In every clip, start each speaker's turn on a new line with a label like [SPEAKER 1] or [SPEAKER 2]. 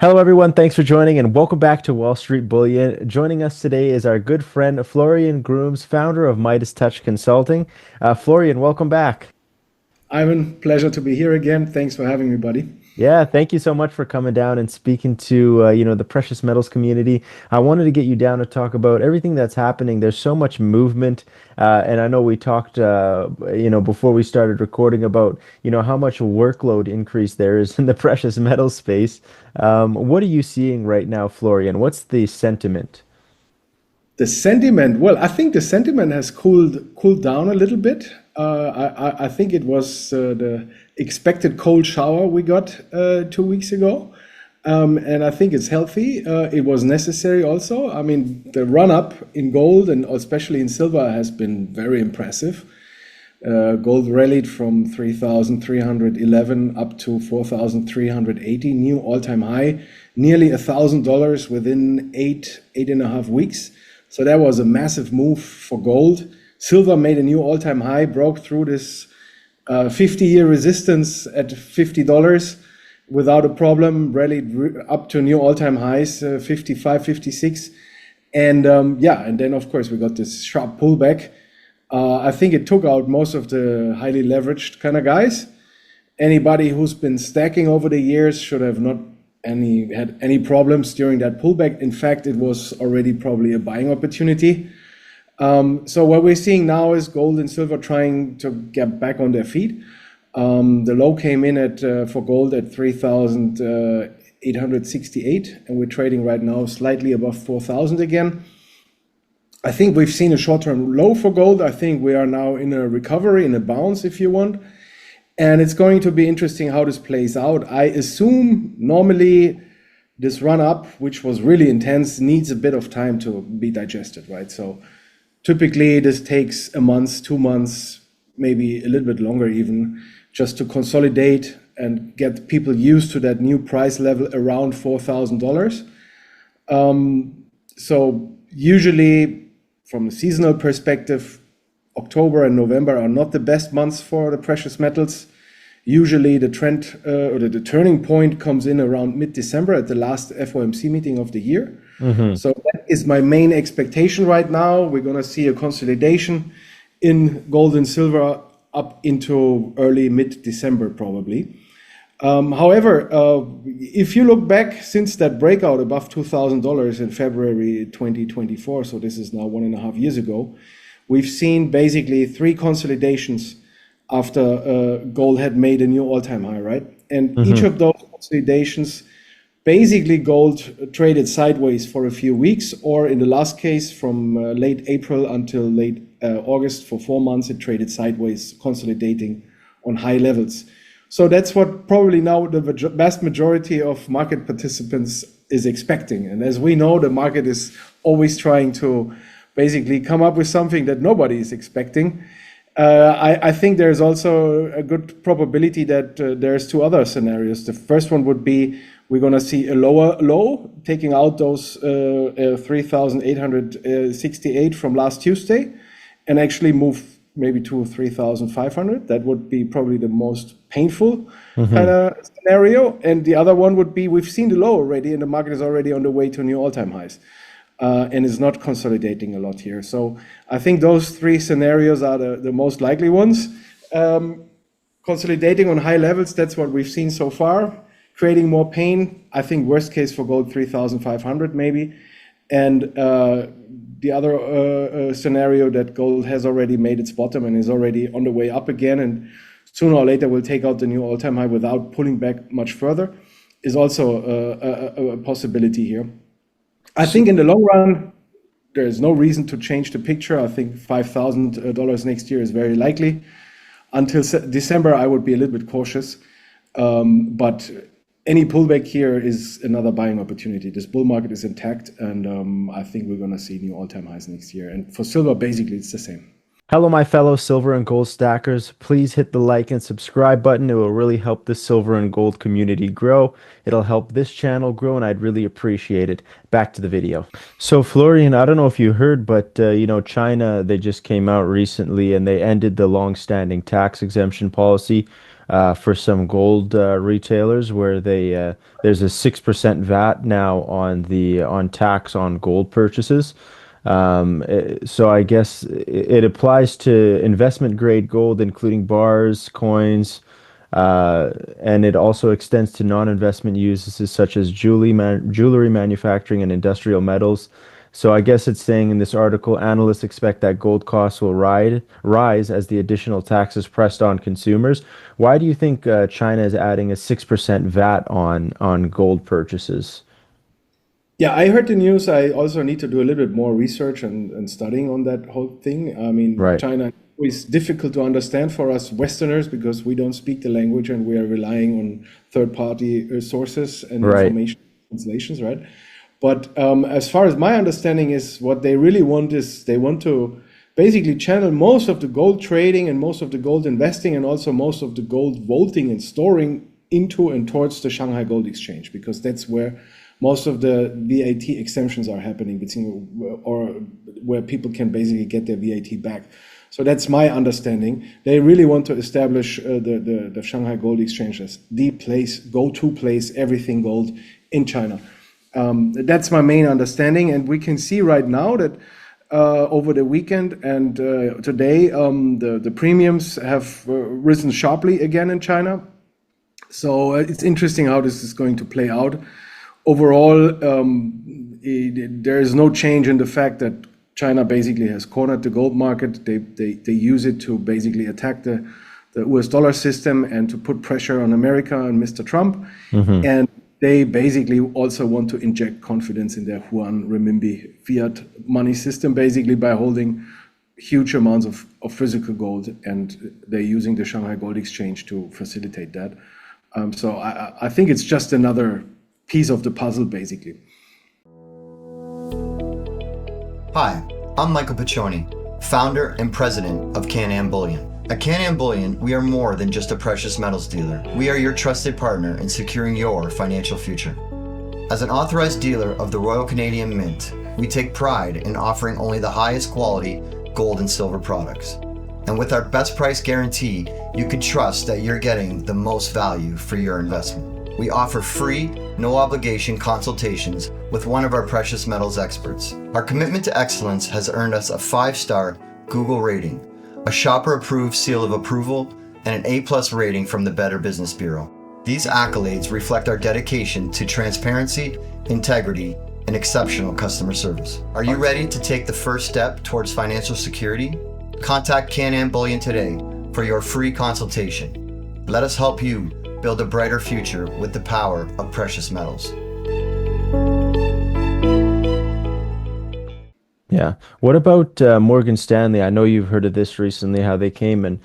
[SPEAKER 1] Hello, everyone. Thanks for joining and welcome back to Wall Street Bullion. Joining us today is our good friend Florian Grummes, founder of Midas Touch Consulting. Florian, welcome back.
[SPEAKER 2] Ivan, pleasure to be here again. Thanks for having me, buddy.
[SPEAKER 1] Yeah, thank you so much for coming down and speaking to the precious metals community. I wanted to get you down to talk about everything that's happening. There's so much movement, and I know we talked, before we started recording about, how much workload increase there is in the precious metal space. What are you seeing right now, Florian? What's the sentiment?
[SPEAKER 2] The sentiment, well, I think the sentiment has cooled down a little bit. I think it was the expected cold shower we got 2 weeks ago. And I think it's healthy. It was necessary also. I mean, the run up in gold and especially in silver has been very impressive. Gold rallied from 3,311 up to 4,380, new all-time high, nearly $1,000 within 8.5 weeks. So that was a massive move for gold. Silver made a new all-time high, broke through this 50-year resistance at $50 without a problem, rallied up to new all-time highs, 55, 56. And then of course we got this sharp pullback. I think it took out most of the highly leveraged kind of guys. Anybody who's been stacking over the years should have not had any problems during that pullback. In fact, it was already probably a buying opportunity. So what we're seeing now is gold and silver trying to get back on their feet. The low came in at for gold at 3,868, and we're trading right now slightly above 4,000 again. I think we've seen a short-term low for gold. I think we are now in a recovery, in a bounce, if you want. And it's going to be interesting how this plays out. I assume normally this run up, which was really intense, needs a bit of time to be digested, right? So typically this takes a month, 2 months, maybe a little bit longer even, just to consolidate and get people used to that new price level around $4,000. So usually from a seasonal perspective, October and November are not the best months for the precious metals. Usually the trend or the turning point comes in around mid-December at the last FOMC meeting of the year. So that is my main expectation right now. We're going to see a consolidation in gold and silver up into early mid-December probably. However, if you look back since that breakout above $2,000 in February 2024, so this is now 1.5 years ago, we've seen basically 3 consolidations after gold had made a new all-time high, right? And each of those consolidations, basically gold traded sideways for a few weeks, or in the last case from late April until late August for 4 months, it traded sideways, consolidating on high levels. So that's what probably now the vast majority of market participants is expecting. And as we know, the market is always trying to basically come up with something that nobody is expecting. I think there's also a good probability that there's 2 other scenarios. The first one would be we're going to see a lower low, taking out those 3,868 from last Tuesday, and actually move maybe to 3,500. That would be probably the most painful kind of scenario. And the other one would be we've seen the low already, and the market is already on the way to new all-time highs. And is not consolidating a lot here. So I think those 3 scenarios are the most likely ones. Consolidating on high levels, that's what we've seen so far. Creating more pain, I think worst case for gold, 3,500 maybe. And the other scenario that gold has already made its bottom and is already on the way up again, and sooner or later will take out the new all-time high without pulling back much further, is also a possibility here. I think in the long run, there is no reason to change the picture. I think $5,000 next year is very likely. Until December, I would be a little bit cautious. But any pullback here is another buying opportunity. This bull market is intact, and I think we're going to see new all-time highs next year. And for silver, basically, it's the same.
[SPEAKER 1] Hello, my fellow silver and gold stackers. Please hit the like and subscribe button. It will really help the silver and gold community grow. It'll help this channel grow, and I'd really appreciate it. Back to the video. So, Florian, I don't know if you heard, but China, they just came out recently and they ended the long-standing tax exemption policy for some gold retailers where there's a 6% VAT now on the on tax on gold purchases. So I guess it applies to investment grade gold, including bars, coins, and it also extends to non-investment uses such as jewelry manufacturing and industrial metals. So I guess it's saying in this article, analysts expect that gold costs will rise as the additional tax is pressed on consumers. Why do you think China is adding a 6% VAT on gold purchases?
[SPEAKER 2] Yeah, I heard the news. I also need to do a little bit more research and studying on that whole thing. I mean,
[SPEAKER 1] Right,
[SPEAKER 2] China is difficult to understand for us Westerners because we don't speak the language and we are relying on third-party sources and
[SPEAKER 1] right.
[SPEAKER 2] information translations, right? But as far as my understanding is, what they really want is they want to basically channel most of the gold trading and most of the gold investing and also most of the gold vaulting and storing into and towards the Shanghai Gold Exchange because that's where most of the VAT exemptions are happening between, or where people can basically get their VAT back. So that's my understanding. They really want to establish the Shanghai Gold Exchange as the place, go-to place, everything gold in China. That's my main understanding. And we can see right now that over the weekend and today, the premiums have risen sharply again in China. So it's interesting how this is going to play out. Overall, there is no change in the fact that China basically has cornered the gold market. They use it to basically attack the US dollar system and to put pressure on America and Mr. Trump.
[SPEAKER 1] Hmm.
[SPEAKER 2] And they basically also want to inject confidence in their Yuan renminbi fiat money system, basically by holding huge amounts of physical gold. And they're using the Shanghai Gold Exchange to facilitate that. So I think it's just another piece of the puzzle, basically.
[SPEAKER 3] Hi, I'm Michael Piccioni, founder and president of CanAm Bullion. At CanAm Bullion, we are more than just a precious metals dealer. We are your trusted partner in securing your financial future. As an authorized dealer of the Royal Canadian Mint, we take pride in offering only the highest quality gold and silver products. And with our best price guarantee, you can trust that you're getting the most value for your investment. We offer free, no obligation consultations with one of our precious metals experts. Our commitment to excellence has earned us a 5-star Google rating, a shopper-approved seal of approval, and an A+ rating from the Better Business Bureau. These accolades reflect our dedication to transparency, integrity, and exceptional customer service. Are you ready to take the first step towards financial security? Contact CanAm Bullion today for your free consultation. Let us help you build a brighter future with the power of precious metals.
[SPEAKER 1] Yeah. What about Morgan Stanley? I know you've heard of this recently, how they came and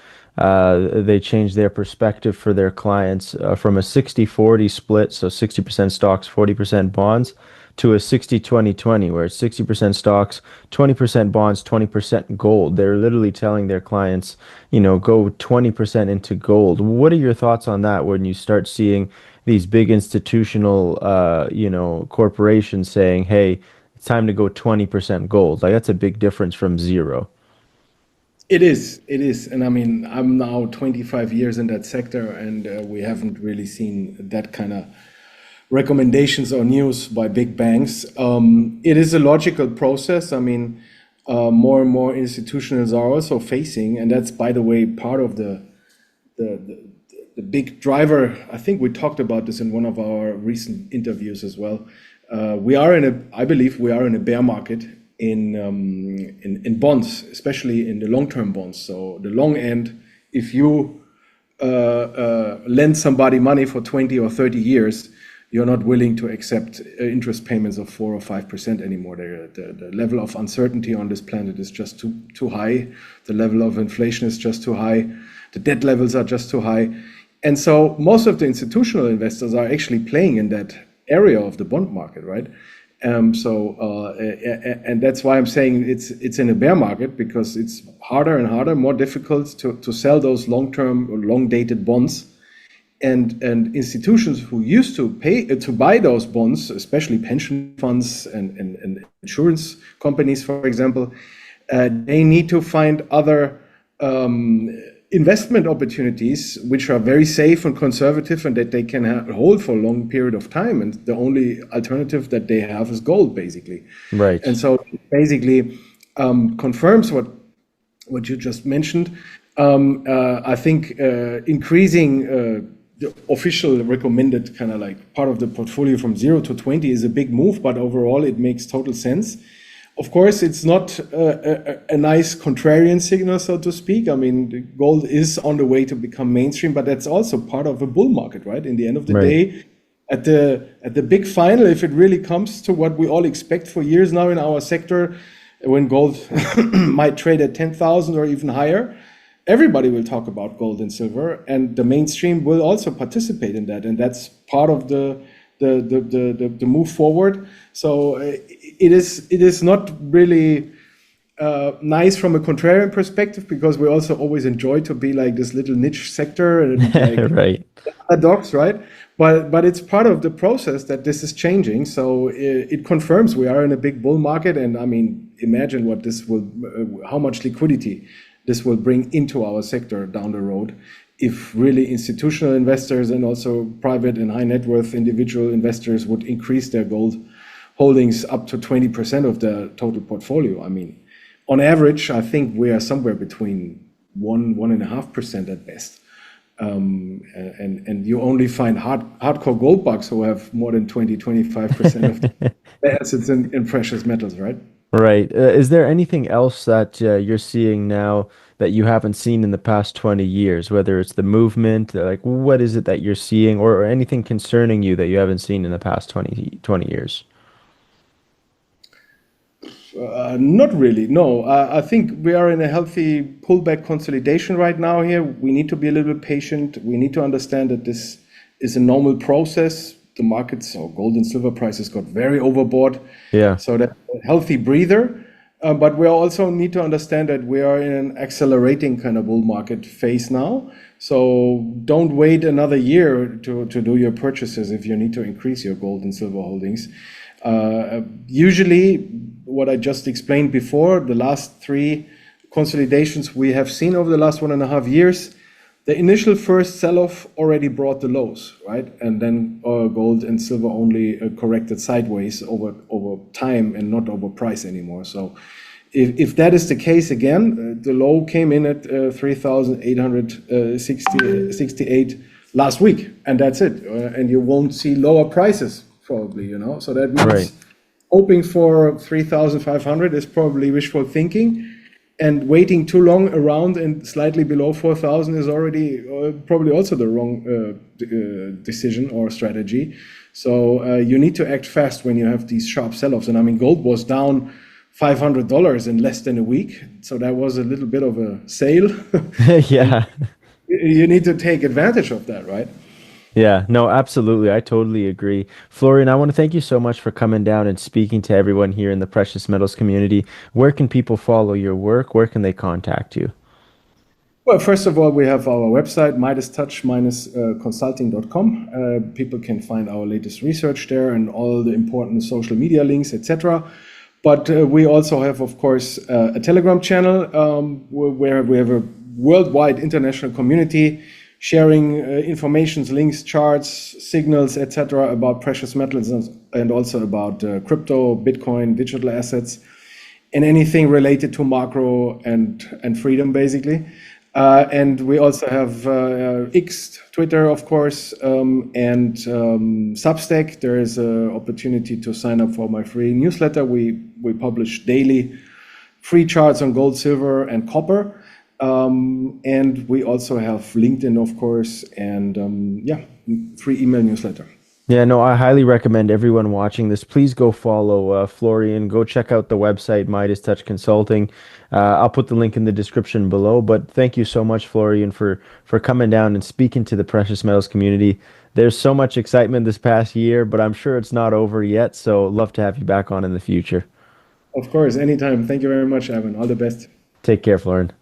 [SPEAKER 1] they changed their perspective for their clients from a 60-40 split, so 60% stocks, 40% bonds, to a 60-20-20, where it's 60% stocks, 20% bonds, 20% gold. They're literally telling their clients, go 20% into gold. What are your thoughts on that when you start seeing these big institutional, corporations saying, hey, it's time to go 20% gold? Like that's a big difference from zero.
[SPEAKER 2] It is. And I mean, I'm now 25 years in that sector, and we haven't really seen that kind of recommendations or news by big banks. It is a logical process. I mean, more and more institutions are also facing, and that's, by the way, part of the big driver. I think we talked about this in one of our recent interviews as well. I believe we are in a bear market in bonds, especially in the long-term bonds. So the long end, if you lend somebody money for 20 or 30 years, you're not willing to accept interest payments of 4 or 5% anymore. The level of uncertainty on this planet is just too high. The level of inflation is just too high. The debt levels are just too high. And so most of the institutional investors are actually playing in that area of the bond market, right? And that's why I'm saying it's in a bear market, because it's harder and harder, more difficult to sell those long-term or long-dated bonds. And institutions who used to pay to buy those bonds, especially pension funds and insurance companies, for example, they need to find other investment opportunities which are very safe and conservative and that they can hold for a long period of time. And the only alternative that they have is gold, basically.
[SPEAKER 1] Right.
[SPEAKER 2] And so basically confirms what you just mentioned. I think increasing the official recommended kind of like part of the portfolio from 0 to 20 is a big move, but overall it makes total sense. Of course, it's not a nice contrarian signal, so to speak. I mean, gold is on the way to become mainstream, but that's also part of a bull market, right? In the end of the day, at the big final, if it really comes to what we all expect for years now in our sector, when gold might trade at 10,000 or even higher, everybody will talk about gold and silver, and the mainstream will also participate in that, and that's part of the move forward. So it is not really nice from a contrarian perspective, because we also always enjoy to be like this little niche sector and like
[SPEAKER 1] Right.
[SPEAKER 2] dogs, right? But it's part of the process that this is changing. So it confirms we are in a big bull market, and I mean, imagine what this will, how much liquidity this will bring into our sector down the road, if really institutional investors and also private and high net worth individual investors would increase their gold holdings up to 20% of the total portfolio. I mean, on average, I think we are somewhere between 1.5% at best. And you only find hardcore gold bugs who have more than 25% of the assets in precious metals, right?
[SPEAKER 1] Right. Is there anything else that you're seeing now that you haven't seen in the past 20 years, whether it's the movement, like what is it that you're seeing, or anything concerning you that you haven't seen in the past 20 years?
[SPEAKER 2] Not really, no. I think we are in a healthy pullback consolidation right now here. We need to be a little bit patient. We need to understand that this is a normal process. The markets or gold and silver prices got very overbought.
[SPEAKER 1] Yeah.
[SPEAKER 2] So that's a healthy breather. But we also need to understand that we are in an accelerating kind of bull market phase now. So don't wait another year to do your purchases if you need to increase your gold and silver holdings. Usually, what I just explained before, the last three consolidations we have seen over the last 1.5 years, the initial first sell-off already brought the lows, right? And then gold and silver only corrected sideways over time and not over price anymore. So if that is the case again, the low came in at 3,868 last week, and that's it. And you won't see lower prices probably, you know? So that means
[SPEAKER 1] Right.
[SPEAKER 2] hoping for 3,500 is probably wishful thinking. And waiting too long around and slightly below 4,000 is already probably also the wrong decision or strategy. So you need to act fast when you have these sharp sell-offs. And I mean, gold was down $500 in less than a week. So that was a little bit of a sale.
[SPEAKER 1] Yeah.
[SPEAKER 2] You need to take advantage of that, right?
[SPEAKER 1] Yeah, no, absolutely. I totally agree. Florian, I want to thank you so much for coming down and speaking to everyone here in the precious metals community. Where can people follow your work? Where can they contact you?
[SPEAKER 2] Well, first of all, we have our website, midastouch-consulting.com. People can find our latest research there and all the important social media links, etc. But we also have, of course, a Telegram channel where we have a worldwide international community sharing informations, links, charts, signals, etc. about precious metals and also about crypto, Bitcoin, digital assets, and anything related to macro and freedom, basically. And we also have X, Twitter, of course, and Substack. There is an opportunity to sign up for my free newsletter. We publish daily free charts on gold, silver, and copper. And we also have LinkedIn, of course, and free email newsletter.
[SPEAKER 1] Yeah, no, I highly recommend everyone watching this. Please go follow Florian. Go check out the website, Midas Touch Consulting. I'll put the link in the description below. But thank you so much, Florian, for coming down and speaking to the precious metals community. There's so much excitement this past year, but I'm sure it's not over yet. So love to have you back on in the future.
[SPEAKER 2] Of course, anytime. Thank you very much, Evan. All the best.
[SPEAKER 1] Take care, Florian.